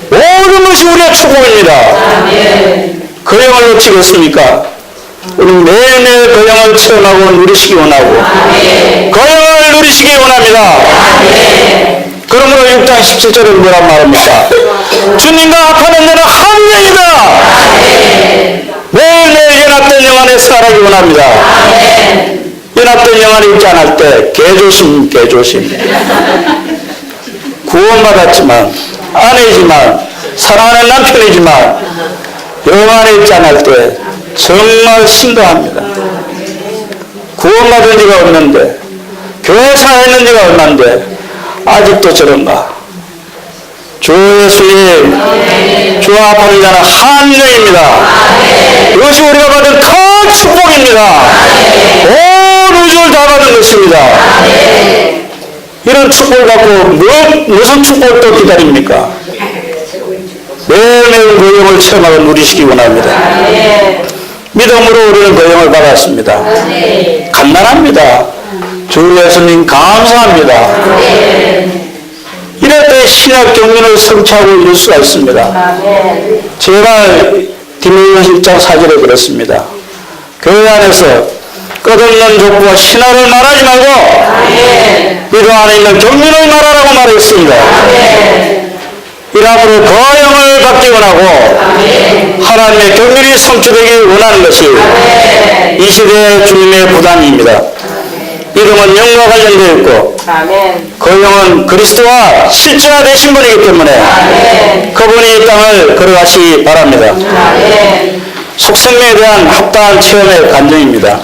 모든 것이 우리의 축복입니다. 그 영을 놓치겠습니까? 우리는 매일매일 그 영을 체험하고 누리시기 원하고 그 영을 누리시기 원합니다. 그러므로 6장 17절에 뭐라 말합니까? 주님과 합하는 자는 한 영이다. 매일매일 연합된 영 안에 살아가기 원합니다. 연합된 영 안에 있지 않을 때 개조심 구원받았지만 아내이지만 사랑하는 남편이지만 영 안에 있지 않을 때 정말 심각합니다. 구원받은 지가 없는데 교회 사했는 지가 얼만데 아직도 저런가? 주 예수님 주와 합하는 자는 한 영입니다. 이것이 우리가 받은 큰 축복입니다. 온 우주를 다 받은 것입니다. 이런 축복을 받고 무슨 축복을 또 기다립니까? 매일매일 그 영을 체험하고 누리시기 원합니다. 믿음으로 우리는 그 영을 받았습니다. 간단합니다. 주 예수님 감사합니다. 이럴 때 신약 경륜을 성취하고 이룰 수가 있습니다. 제가 디모데후서 1장 4절에 그랬습니다. 교회 안에서 끝없는 족보와 신화를 말하지 말고 믿음 안에 있는 경륜을 말하라고 말했습니다. 이러므로 그 영을 받기 원하고 하나님의 경륜이 성취되기 원하는 것이 이 시대의 주님의 부담입니다. 이름은 영과 관련되어 있고 그 영은 그리스도와 실제화 되신 분이기 때문에 그분이 이 땅을 걸어가시기 바랍니다. 속생명에 대한 합당한 체험의 간증입니다.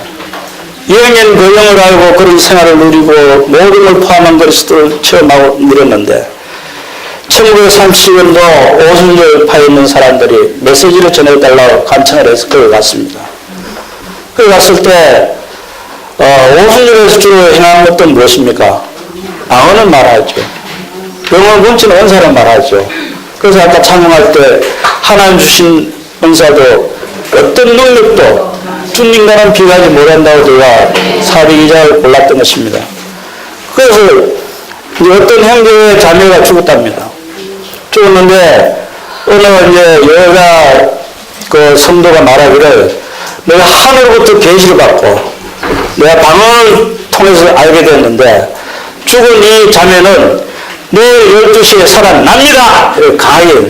2학년 그 영을 알고 그런 생활을 누리고 모든 걸 포함한 그리스도를 체험하고 누렸는데 1930년도 오순절파에 있는 사람들이 메시지를 전해달라고 간청을 해서 거기 갔습니다. 거기 갔을 때 오순절에서 주로 행하는 것도 무엇입니까? 방언을 말하죠. 영어 뭉치는 은사를 말하죠. 그래서 아까 찬양할 때 하나님 주신 은사도 어떤 능력도 주님과는 비교하지 못한다고 제가 사비기자를 골랐던 것입니다. 그래서 이제 어떤 형제의 자매가 죽었답니다. 죽었는데 어느 이제 여자 그 성도가 말하기를 내가 하늘로부터 계시를 받고 내가 방언을 통해서 알게 됐는데 죽은 이 자매는 내일 12시에 살아납니다. 강하게.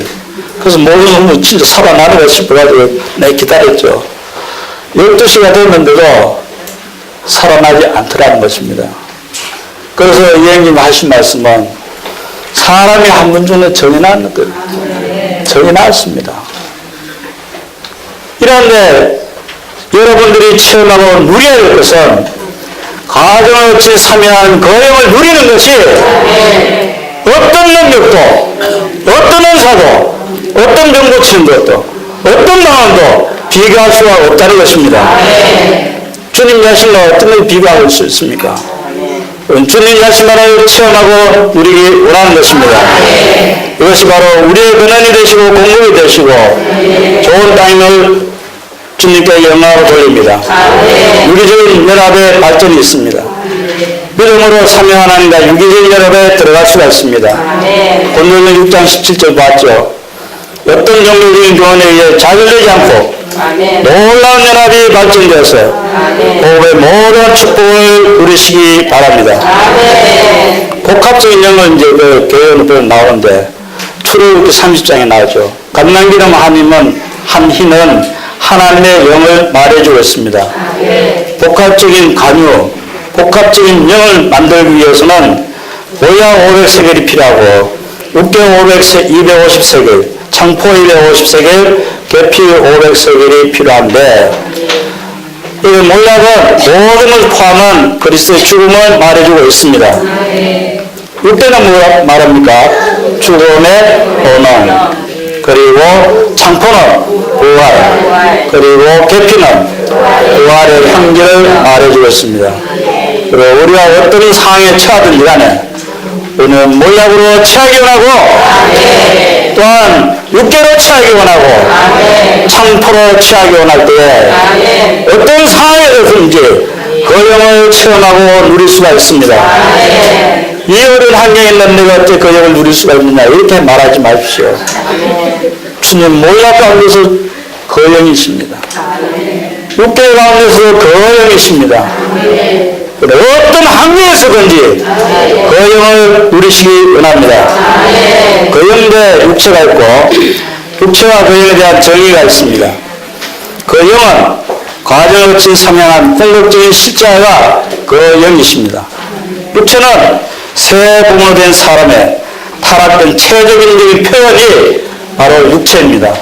그래서 모든 놈은 진짜 살아나는가 싶어가지고 내가 기다렸죠. 12시가 됐는데도 살아나지 않더라는 것입니다. 그래서 이 형님 하신 말씀은 사람이 한 번 중에 정이 나는 거예요. 정이 났습니다. 이런데 여러분들이 체험하고 누려야 할 것은 가정을 없이 참여한 그 영을 누리는 것이 어떤 능력도 어떤 은사도 어떤 병 고치는 것도 어떤 방언도 비교할 수가 없다는 것입니다. 주님 자신과 어떤 걸 비교하고 있습니까? 주님 자신만을 체험하고 누리기 원하는 것입니다. 이것이 바로 우리의 근원이 되시고 공급이 되시고 좋은 땅임을 주님께 영광을 돌립니다. 유기적인 연합의 발전이 있습니다. 믿음으로 참여 하나님과 유기적인 연합에 들어갈 수가 있습니다. 고린도서 6장 17절 봤죠. 어떤 종교적인 교훈에 의해 좌절되지 않고 놀라운 연합이 발전되어서 호흡의 모든 축복을 누리시기 바랍니다. 복합적인 영은 이제 그 교회는 나오는데 출애굽기 30장에 나오죠. 감난기름 한 희는 하나님의 영을 말해주고 있습니다. 복합적인 간유, 복합적인 영을 만들기 위해서는 모야 500세겔이 필요하고 육개 250세겔, 창포 250세겔, 계피 500세겔이 필요한데 이 몰약은 모든 걸 포함한 그리스도의 죽음을 말해주고 있습니다. 육개는 뭐라 말합니까? 죽음의 본원, 그리고 창포는 부활, 그리고 계피는 부활의 향기를 말해주고 있습니다. 그리고 우리가 어떤 상황에 처하든지 간에 우리는 몰약으로 취하기 원하고 또한 육개로 취하기 원하고 창포로 취하기 원할 때에 어떤 상황에서든지 그 영을 체험하고 누릴 수가 있습니다. 이 어려운 환경에 있는 내가 어떻게 그 영을 누릴 수가 있느냐 이렇게 말하지 마십시오. 주님 몰약 가운데서 그 영이십니다. 육개 가운데서 그 영이십니다. 어떤 환경에서든지 그 영을 누리시기 원합니다. 그 영대 육체가 있고 육체와 그 영에 대한 정의가 있습니다. 그 영은 과정을 거친 sam양한 궁극적인 실제가 그 영이십니다. 육체는 새 부모로 된 사람의 타락된 체적인 표현이 바로 육체입니다.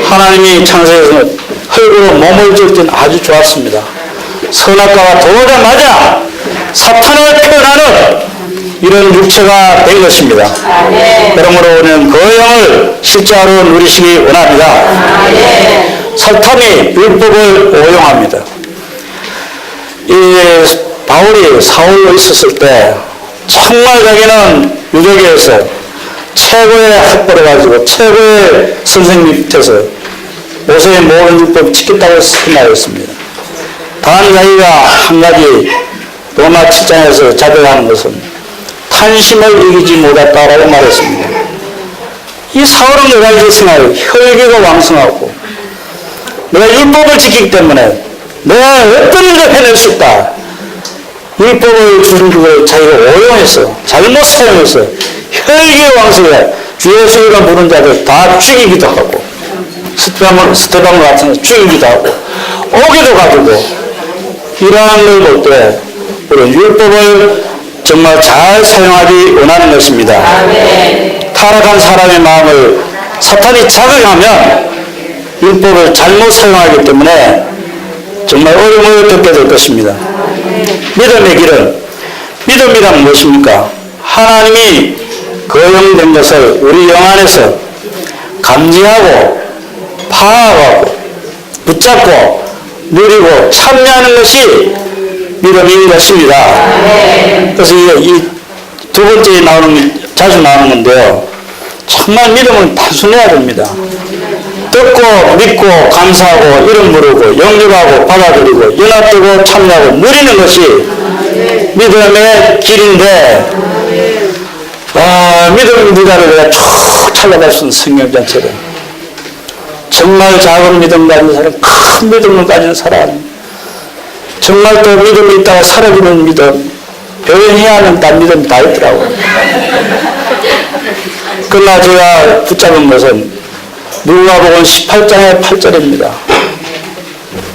하나님이 창세에서는 흙으로 몸을 지을 때는 아주 좋았습니다. 선악과가 들어오자마자 사탄을 표현하는 이런 육체가 된 것입니다. 그러므로 우리는 그 영을 실제로 누리시기 원합니다. 사탄이 율법을 오용합니다. 이 바울이 사울로 있었을 때 정말 자기는 유대교에서 최고의 학벌을 가지고 최고의 선생님 밑에서 모세의 모든 율법을 지켰다고 생각했습니다. 단 자기가 한 가지 로마 7장에서 자백하는 것은 탄심을 이기지 못했다라고 말했습니다. 이 사울은 내가 이제 생각해요. 혈기가 왕성하고 내가 율법을 지키기 때문에 내가 어떤 일을 해낼 수 있다. 율법을 주신 그걸 자기가 오용해서 잘못 사용해서 혈기가 왕성해 주 예수 이름 부른 자들 다 죽이기도 하고, 스테반과 같은 거 죽이기도 하고, 오기도 가지고, 이러한 걸 볼 때, 우리 율법을 정말 잘 사용하기 원하는 것입니다. 타락한 사람의 마음을 사탄이 자극하면 율법을 잘못 사용하기 때문에 정말 어려움을 겪게 될 것입니다. 믿음의 길은, 믿음이란 무엇입니까? 하나님이 거용된 것을 우리 영 안에서 감지하고 파악하고 붙잡고 누리고 참여하는 것이 믿음인 것입니다. 그래서 이 두 번째 자주 나오는 건데요. 정말 믿음은 단순해야 됩니다. 듣고 믿고 감사하고 이름 부르고 영접하고 받아들이고 연합되고 참여하고 누리는 것이 믿음의 길인데, 믿음 부자를 내가 쭉 찾아갈 수 있는 성경전처럼 정말 작은 믿음 가진 사람, 큰 믿음을 가진 사람, 정말 또 믿음이 있다가 사라지는 믿음, 표현해야 하는 딴 믿음이 다 있더라고요. 그러나 제가 붙잡은 것은 누가복음 18장의 8절입니다.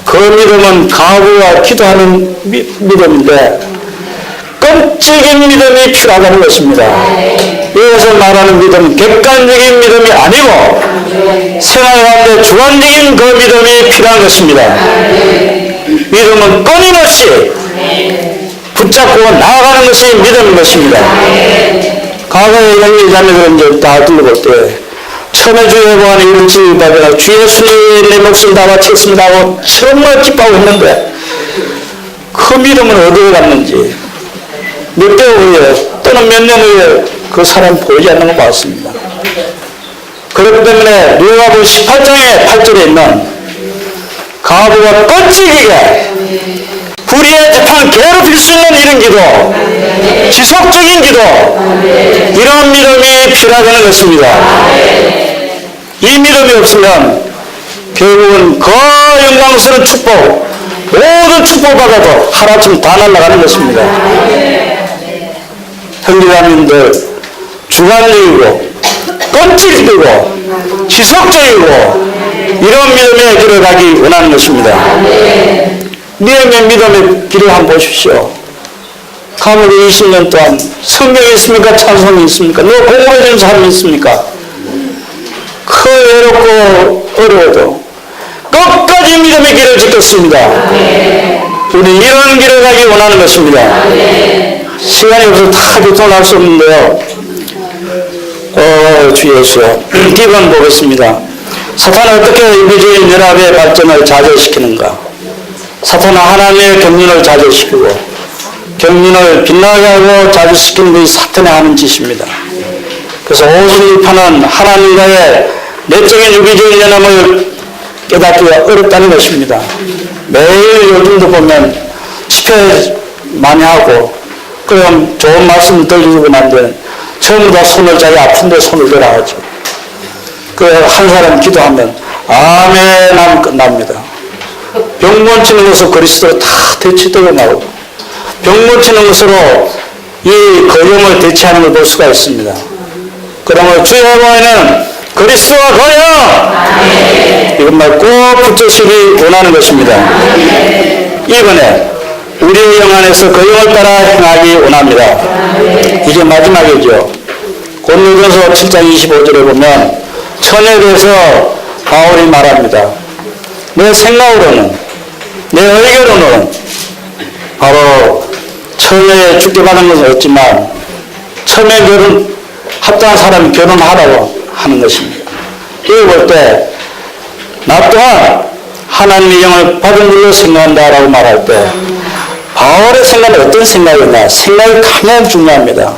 그 믿음은 가구와 기도하는 믿음인데 끔찍인 믿음이 필요하다는 것입니다. 이것을 말하는 믿음은 객관적인 믿음이 아니고 생활 가운데 주관적인 그 믿음이 필요한 것입니다. 믿음은 끊임없이 붙잡고 나아가는 것이 믿음인 것입니다. 과거의 형제 자매들은 이제 다 둘러볼 때 처음에 주 여호와는 이런 징을 받으라 주 예수님 내 목숨 다 바치겠습니다 하고 정말 기뻐하고 했는데 그 믿음은 어디에 갔는지 몇 개월 후에 또는 몇 년 후에 그 사람 보이지 않는 걸 봤습니다. 그렇기 때문에 누가복음 18장의 8절에 있는 가부가 끔찍이게 불의의 재판을 괴롭힐 수 있는 이런 기도, 지속적인 기도, 이런 믿음이 필요하다는 것입니다. 이 믿음이 없으면 결국은 그 영광스러운 축복, 모든 축복받아도 하루아침에 다 날아가는 것입니다. 형제자매님들 주관적이고 끔찍이고 지속적이고 이런 믿음의 길을 가기 원하는 것입니다. 믿음의 길을 한번 보십시오. 가문이 20년 동안 성경이 있습니까? 찬송이 있습니까? 너 공부해주는 사람이 있습니까? 그 외롭고 어려워도 끝까지 믿음의 길을 지켰습니다. 우리 이런 길을 가기 원하는 것입니다. 시간이 없어서 다 교통을 할 수 없는데요. 주 예수여, 기본 보겠습니다. 사탄은 어떻게 인류주의 연합의 발전을 좌절시키는가? 사탄은 하나님의 경륜을 좌절시키고 경륜을 빛나게 하고 좌절시키는 것이 사탄이 하는 짓입니다. 그래서 오순일파는 하나님과의 내적인 유기적인 연합을 깨닫기가 어렵다는 것입니다. 매일 요즘도 보면 집회 많이 하고 그럼 좋은 말씀 들리고 나면 전부 다 손을 자기 아픈데 손을 들어 하죠. 그 한 사람 기도하면 아멘 하면 끝납니다. 병 고치는 것으로 그리스도로 다 대치되고 나오고 병 고치는 것으로 이 거염을 대체하는 걸 볼 수가 있습니다. 그러므로 주의 여호와에는 그리스도와 거염 이것만 꼭 붙드시기 원하는 것입니다. 이번에 우리의 영 안에서 거염을 따라 행하기 원합니다. 이제 마지막이죠. 고린도전서 7장 25절에 보면 처녀에 대해서 바울이 말합니다. 내 생각으로는 내 의견으로는 바로 처녀에 죽게 받은 것은 없지만 처녀에 합당한 사람이 결혼하라고 하는 것입니다. 이걸 볼 때 나 또한 하나님의 영을 받은 줄로 생각한다라고 말할 때 바울의 생각은 어떤 생각이냐? 생각이 가장 중요합니다.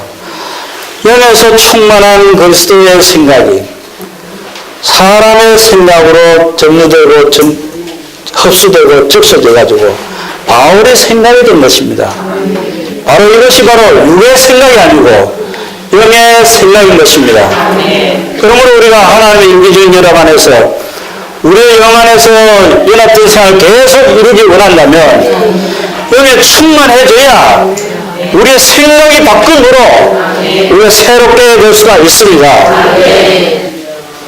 영에서 충만한 그리스도의 생각이 사람의 생각으로 정리되고 흡수되고 적셔져 가지고 바울의 생각이 된 것입니다. 바로 이것이 바로 육의 생각이 아니고 영의 생각인 것입니다. 그러므로 우리가 하나님의 유기적인 연합 안에서 우리의 영 안에서 연합된 생활을 계속 이루기 원한다면 영에 충만해져야 우리의 생각이 바꿈으로 우리가 새롭게 될 수가 있습니다.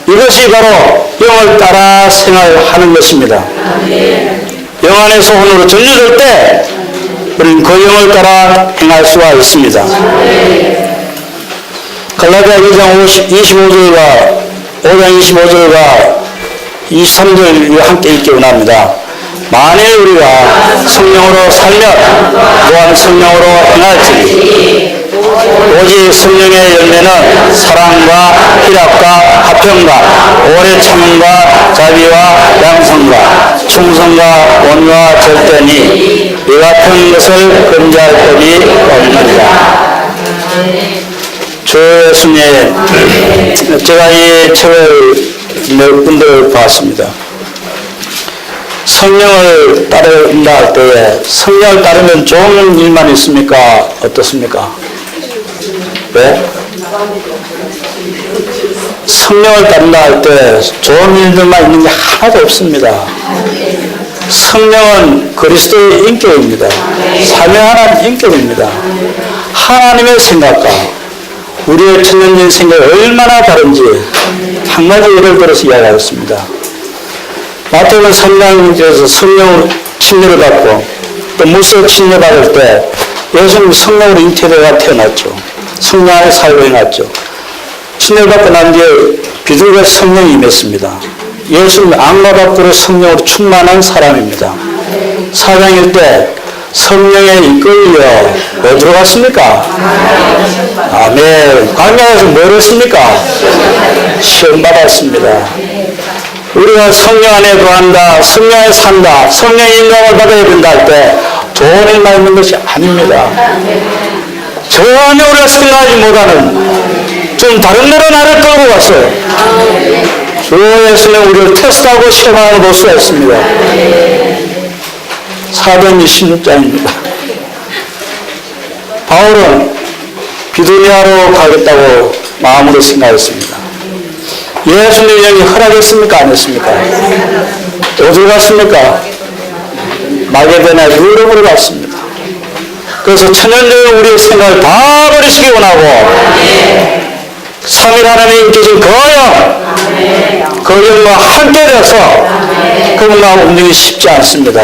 이것이 바로 영을 따라 생활하는 것입니다. 영 안에서 혼으로 전율될 때 우리는 그 영을 따라 행할 수가 있습니다. 갈라디아 2장 25절과 5장 25절과 23절이 함께 있기 원합니다. 만일 우리가 성령으로 살면 또한 성령으로 행할지 오직 성령의 열매는 사랑과 희락과 화평과 오래 참음과 자비와 양성과 충성과 온유와 절대니 이 같은 것을 금지할 법이 없느니라. 주 예수님, 제가 이 책을 몇 군데를 봤습니다. 성령을 따른다 할 때에 성령을 따르면 좋은 일만 있습니까? 어떻습니까? 왜? 성령을 따른다 할 때 좋은 일들만 있는 게 하나도 없습니다. 성령은 그리스도의 인격입니다. 사명하는 인격입니다. 하나님의 생각과 우리의 천년적인 생각이 얼마나 다른지 한 가지 예를 들어서 이야기하겠습니다. 마태복음 3장에서 성령으로 침례를 받고 또 무술 침례 받을 때 예수님이 성령으로 잉태되어 태어났죠. 성령 안에 살고 해놨죠. 침례를 받고 난 뒤에 비둘기가 성령이 임했습니다. 예수님은 안과 밖으로 성령으로 충만한 사람입니다. 사장일 때 성령에 이끌려 어디로 갔습니까? 아멘. 광야에서 뭘 했습니까? 시험 받았습니다. 우리가 성령 안에 거한다, 성령에 산다, 성령의 인강을 받아야 된다 할 때 좋은 일만 있는 것이 아닙니다. 전혀 우리가 생각하지 못하는 좀 다른 데로 나를 끌고 갔어요. 주 예수는 우리를 테스트하고 시험하는 볼 수가 있습니다. 사도행전 16장입니다. 바울은 비두니아로 가겠다고 마음으로 생각했습니다. 예수님 영이 허락했습니까? 안 했습니까? 어디로 갔습니까? 마게도냐 유럽으로 갔습니다. 그래서 천연적인 우리의 생각을 다 버리시기 원하고 삼일 하나님의 인격인 그 영과 함께 되어서 그분과 움직이기 쉽지 않습니다.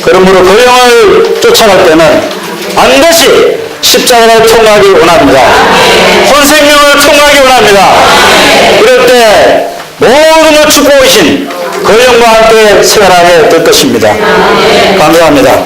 그러므로 그 영을 쫓아갈 때는 반드시 십자가를 통과하기 원합니다. 혼생명을 통과하기 원합니다. 이럴 때 모든 걸 축복하신 그 영과 함께 생활하게 될 것입니다. 감사합니다.